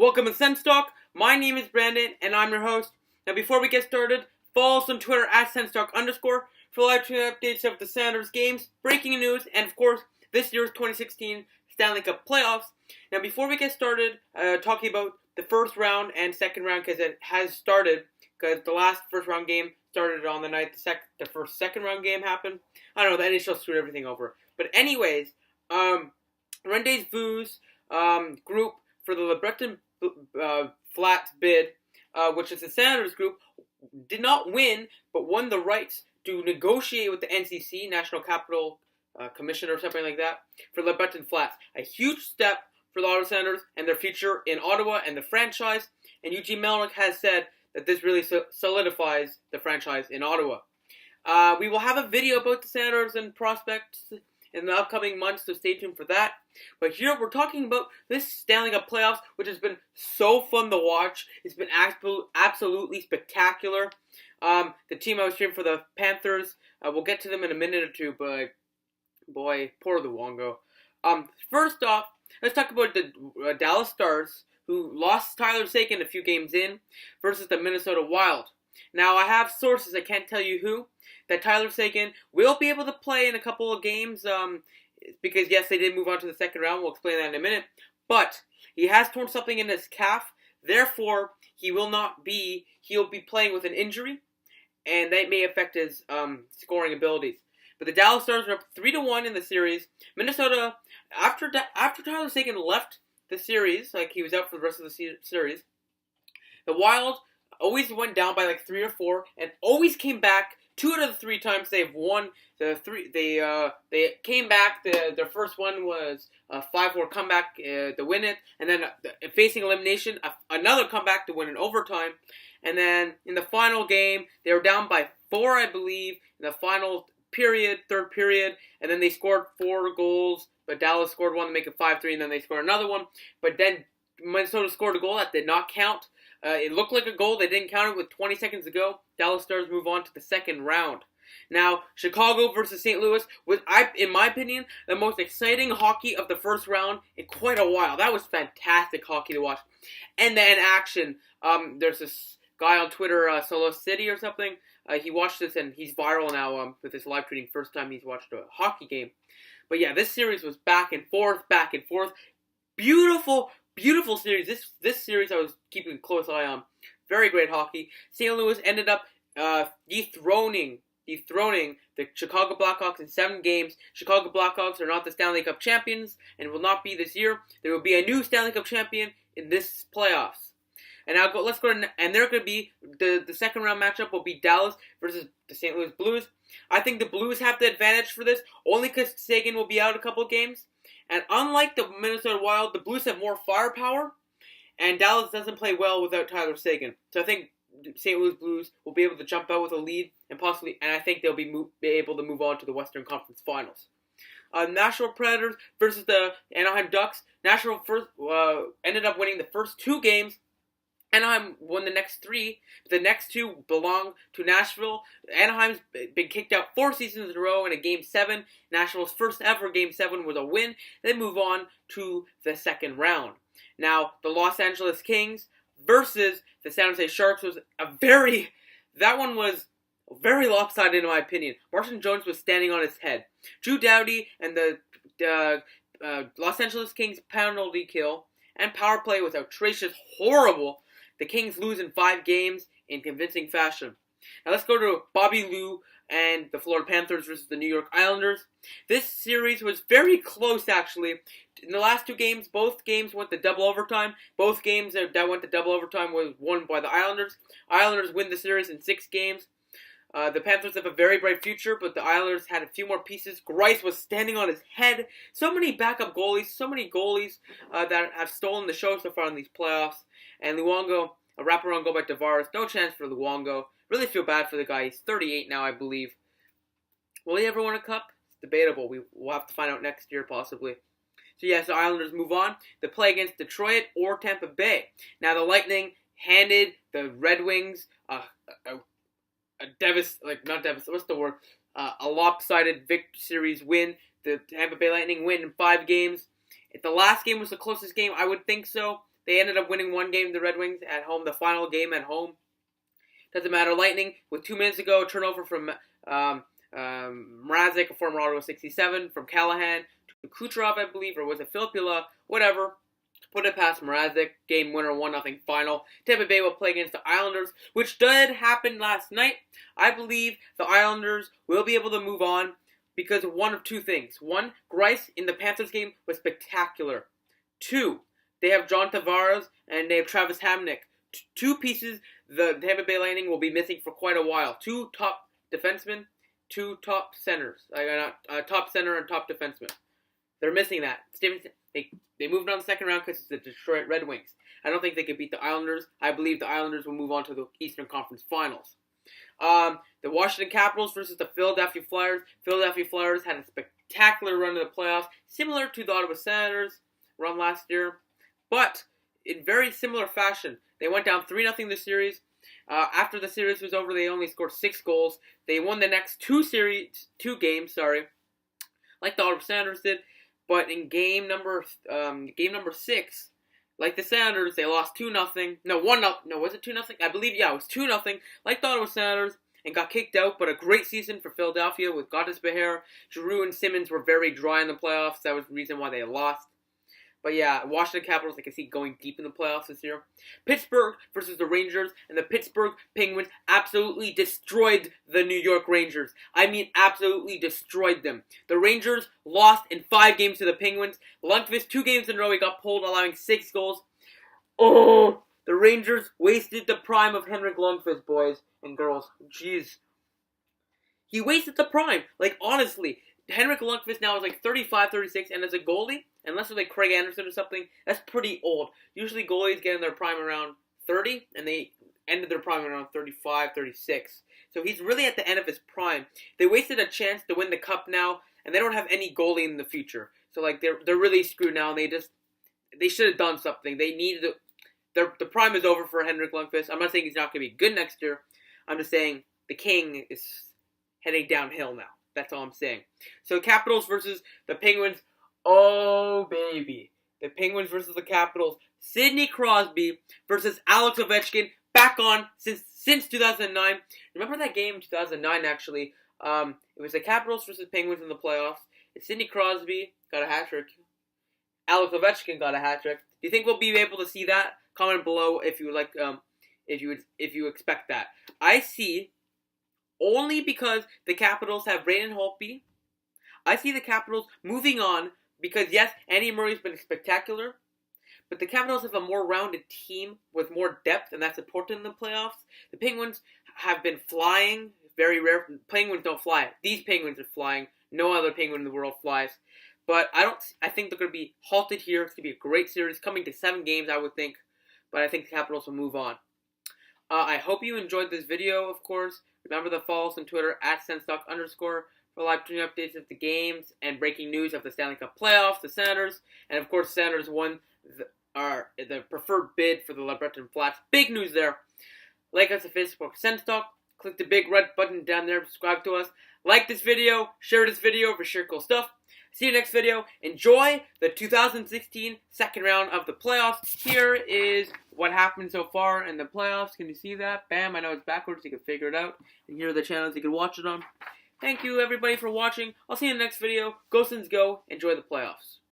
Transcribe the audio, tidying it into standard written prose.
Welcome to SENS Talk. My name is Brandon, and I'm your host. Now, before we get started, follow us on Twitter at SENSTalk_ for live tweet updates of the Senators games, breaking news, and of course, this year's 2016 Stanley Cup playoffs. Now, before we get started, talking about the first round and second round, because it has started, because the last first round game started on the night the first second round game happened. I don't know, the NHL screwed everything over. But anyways, Rendezvous group for the LeBreton Flats bid, which is the Senators group, did not win, but won the rights to negotiate with the NCC, National Capital Commission or something like that, for LeBreton Flats. A huge step for the Ottawa Senators and their future in Ottawa and the franchise, and Eugene Melnyk has said that this really solidifies the franchise in Ottawa. We will have a video about the Senators and prospects in the upcoming months, so stay tuned for that. But here we're talking about this Stanley Cup playoffs, which has been so fun to watch. It's been absolutely spectacular. The team I was cheering for, the Panthers, we'll get to them in a minute or two, but boy, poor Luongo. First off, let's talk about the Dallas Stars, who lost Tyler Seguin a few games in, versus the Minnesota Wild. Now, I have sources, I can't tell you who, that Tyler Seguin will be able to play in a couple of games, because yes, they did move on to the second round. We'll explain that in a minute. But he has torn something in his calf. Therefore, he'll be playing with an injury, and that may affect his scoring abilities. But the Dallas Stars are up 3-1 in the series. Minnesota, after Tyler Seguin left the series, like he was out for the rest of the series, the Wild always went down by like 3 or 4, and always came back. 2 out of the 3 times they've won. They came back. Their first one was a 5-4 comeback to win it, and then facing elimination, another comeback to win in overtime, and then in the final game they were down by 4, I believe, in the final period, third period, and then they scored 4 goals, but Dallas scored one to make it 5-3, and then they scored another one, but then Minnesota scored a goal that did not count. It looked like a goal. They didn't count it with 20 seconds to go. Dallas Stars move on to the second round. Now, Chicago versus St. Louis was, in my opinion, the most exciting hockey of the first round in quite a while. That was fantastic hockey to watch. And then action. There's this guy on Twitter, Solo City or something. He watched this and he's viral now with his live tweeting. First time he's watched a hockey game. But yeah, this series was back and forth. Beautiful series. This series I was keeping a close eye on. Very great hockey. St. Louis ended up dethroning the Chicago Blackhawks in 7 games. Chicago Blackhawks are not the Stanley Cup champions and will not be this year. There will be a new Stanley Cup champion in this playoffs. And let's go to, and they're going to be the second round matchup will be Dallas versus the St. Louis Blues. I think the Blues have the advantage for this only because Seguin will be out a couple of games. And unlike the Minnesota Wild, the Blues have more firepower, and Dallas doesn't play well without Tyler Seguin. So I think St. Louis Blues will be able to jump out with a lead, and I think they'll be able to move on to the Western Conference Finals. Nashville Predators versus the Anaheim Ducks. Nashville ended up winning the first 2 games. Anaheim won the next 3. The next 2 belong to Nashville. Anaheim's been kicked out 4 seasons in a row in a Game 7. Nashville's first ever Game 7 was a win. They move on to the second round. Now, the Los Angeles Kings versus the San Jose Sharks was that one was very lopsided in my opinion. Martin Jones was standing on his head. Drew Doughty and the Los Angeles Kings penalty kill and power play was atrocious, horrible. The Kings lose in 5 games in convincing fashion. Now let's go to Bobby Lou and the Florida Panthers versus the New York Islanders. This series was very close, actually. In the last 2 games, both games went to double overtime. Both games that went to double overtime was won by the Islanders. Islanders win the series in 6 games. The Panthers have a very bright future, but the Islanders had a few more pieces. Grice was standing on his head. So many backup goalies, that have stolen the show so far in these playoffs. And Luongo, a wraparound goal by Tavares. No chance for Luongo. Really feel bad for the guy. He's 38 now, I believe. Will he ever win a cup? It's debatable. We'll have to find out next year, possibly. So yes, the Islanders move on. They play against Detroit or Tampa Bay. Now the Lightning handed the Red Wings a lopsided series win. The Tampa Bay Lightning win in 5 games. If the last game was the closest game, I would think so. They ended up winning one game, the Red Wings, at home, the final game at home. Doesn't matter. Lightning, with 2 minutes ago, turnover from Mrazek, a former Ottawa 67, from Callahan to Kucherov, I believe, or was it Filppula? Whatever. Put it past Mrazek. Game winner, 1-0 final. Tampa Bay will play against the Islanders, which did happen last night. I believe the Islanders will be able to move on because of one of two things. One, Greiss in the Panthers game was spectacular. Two, they have John Tavares and they have Travis Hamonic. Two pieces the Tampa Bay Lightning will be missing for quite a while. Two top defensemen, two top centers. Top center and top defenseman. They're missing that. They moved on the second round because it's the Detroit Red Wings. I don't think they could beat the Islanders. I believe the Islanders will move on to the Eastern Conference Finals. The Washington Capitals versus the Philadelphia Flyers. Philadelphia Flyers had a spectacular run to the playoffs, similar to the Ottawa Senators run last year, but in very similar fashion. They went down 3-0 this series. After the series was over, they only scored 6 goals. They won the next two games, like the Ottawa Senators did. But in game number 6, like the Senators, they lost 2-0. No, 1-0. No, was it 2-0? I believe, yeah, it was 2-0. Like the Ottawa Senators, and got kicked out. But a great season for Philadelphia with Gottis-Behere. Giroux and Simmons were very dry in the playoffs. That was the reason why they lost. But yeah, Washington Capitals, I can see going deep in the playoffs this year. Pittsburgh versus the Rangers, and the Pittsburgh Penguins absolutely destroyed the New York Rangers. I mean, absolutely destroyed them. The Rangers lost in 5 games to the Penguins. Lundqvist, 2 games in a row, he got pulled, allowing 6 goals. Oh, the Rangers wasted the prime of Henrik Lundqvist, boys and girls. Jeez. He wasted the prime. Like, honestly, Henrik Lundqvist now is like 35, 36, and as a goalie, unless it's like Craig Anderson or something, that's pretty old. Usually goalies get in their prime around 30, and they ended their prime around 35, 36. So he's really at the end of his prime. They wasted a chance to win the cup now, and they don't have any goalie in the future. So like they're really screwed now, and they should have done something. They needed to. The prime is over for Henrik Lundqvist. I'm not saying he's not going to be good next year. I'm just saying the King is heading downhill now. That's all I'm saying. So Capitals versus the Penguins. Oh, baby. The Penguins versus the Capitals. Sidney Crosby versus Alex Ovechkin. Back on since 2009. Remember that game in 2009, actually? It was the Capitals versus Penguins in the playoffs. Sidney Crosby got a hat-trick. Alex Ovechkin got a hat-trick. Do you think we'll be able to see that? Comment below if you like. If you expect that. I see. Only because the Capitals have Braden Holtby. I see the Capitals moving on because, yes, Andy Murray's been spectacular, but the Capitals have a more rounded team with more depth, and that's important in the playoffs. The Penguins have been flying. Very rare. Penguins don't fly. These Penguins are flying. No other Penguin in the world flies. But I think they're going to be halted here. It's going to be a great series, coming to 7 games, I would think. But I think the Capitals will move on. I hope you enjoyed this video, of course. Remember to follow us on Twitter @SENS for live stream updates of the games and breaking news of the Stanley Cup playoffs, the Senators, and of course, Senators won the preferred bid for the LeBreton Flats. Big news there. Like us on Facebook, SENS. Click the big red button down there. Subscribe to us. Like this video. Share this video for share cool stuff. See you next video. Enjoy the 2016 second round of the playoffs. Here is what happened so far in the playoffs. Can you see that? Bam, I know it's backwards. You can figure it out. And here are the channels you can watch it on. Thank you, everybody, for watching. I'll see you in the next video. Go Sens Go. Enjoy the playoffs.